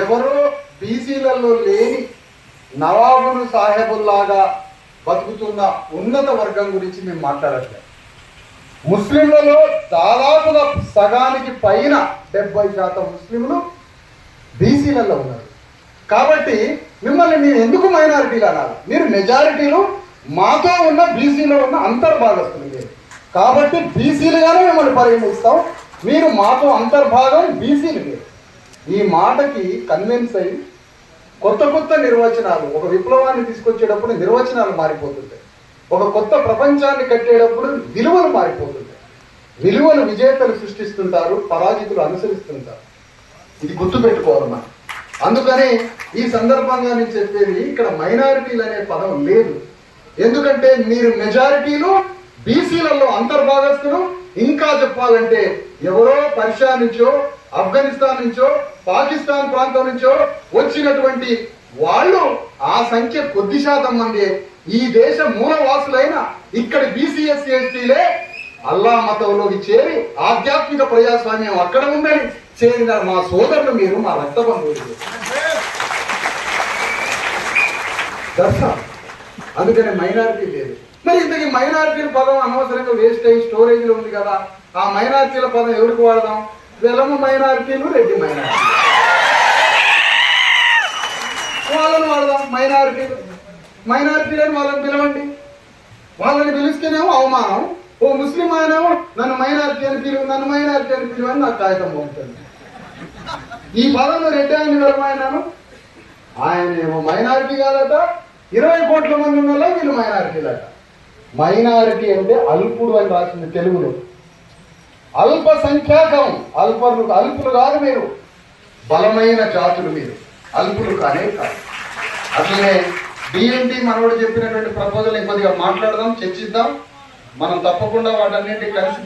ఎవరో బీసీలలో లేని నవాబులు సాహెబుల్లాగా బతుకుతున్న ఉన్నత వర్గం గురించి మేము మాట్లాడట్లేదు. ముస్లింలలో దాదాపుగా సగానికి పైన 70% ముస్లింలు బీసీలలో ఉన్నారు. కాబట్టి మిమ్మల్ని నేను ఎందుకు మైనారిటీలు అనాలి? మీరు మెజారిటీలు మాతో ఉన్న బీసీలో ఉన్న అంతర్భాగస్తులు మీరు. కాబట్టి బీసీలుగానే మిమ్మల్ని పరిగణిస్తాం. మీరు మాతో అంతర్భాగం బీసీలు మీరు. ఈ మాటకి కన్విన్స్ అయ్యి కొత్త కొత్త నిర్వచనాలు, ఒక విప్లవాన్ని తీసుకొచ్చేటప్పుడు నిర్వచనాలు మారిపోతుంటాయి. ఒక కొత్త ప్రపంచాన్ని కట్టేటప్పుడు విలువలు మారిపోతుంటాయి. విలువలు విజేతలు సృష్టిస్తుంటారు, పరాజితులు అనుసరిస్తుంటారు. ఇది గుర్తుపెట్టుకోవాలి మనం. అందుకని ఈ సందర్భంగా నేను చెప్పేది, ఇక్కడ మైనారిటీలు అనే పదం లేదు. ఎందుకంటే మీరు మెజారిటీలు, బీసీలలో అంతర్భాగస్తులు. ఇంకా చెప్పాలంటే ఎవరో పర్షియా నుంచో, ఆఫ్ఘనిస్తాన్ నుంచో, పాకిస్తాన్ ప్రాంతం నుంచో వచ్చినటువంటి వాళ్ళు, ఆ సంఖ్య కొద్ది శాతం మంది. ఈ దేశ మూలవాసులైన ఇక్కడ బీసీఎస్సీ ఎస్టీలే అల్లా మతంలోకి చేరి ఆధ్యాత్మిక ప్రజాస్వామ్యం అక్కడ ఉందని చేరిన మా సోదరులు మీరు, మా రక్త బంధువులు. అందుకని మైనారిటీ లేదు. మరి ఇంతకీ మైనారిటీల పదం అనవసరంగా వేస్ట్ అయ్యి స్టోరేజ్లో ఉంది కదా. ఆ మైనారిటీల పదం ఎవరికి వాడదాం? వెలము మైనారిటీలు, రెడ్డి మైనారిటీలు, వాళ్ళని వాడదాం. మైనారిటీలను వాళ్ళని పిలవండి. వాళ్ళని పిలిస్తేనేమో అవమానం. ఓ ముస్లిం ఆయనేమో నన్ను మైనారిటీ అని పిలువు, నన్ను మైనారిటీ అని పిలువని నాకు కాగితం పంపుతుంది. ఈ పదంలో రెడ్డి ఆయన విలమాయనాను, ఆయనేమో మైనారిటీ కాదట. 20 కోట్ల మంది ఉన్న వీళ్ళు మైనారిటీలట. మైనారిటీ అంటే అల్పుడు అని రాసింది తెలుగులో. అల్ప సంఖ్యాకం. అల్పులు కాదు మీరు, బలమైన జాతులు మీరు, అల్పులు కానే కాదు. అట్లనే డిఎన్టీ మనోడు చెప్పినటువంటి ప్రపోజల్ కొద్దిగా మాట్లాడదాం, చర్చిద్దాం. మనం తప్పకుండా వాటన్నింటి కలిసి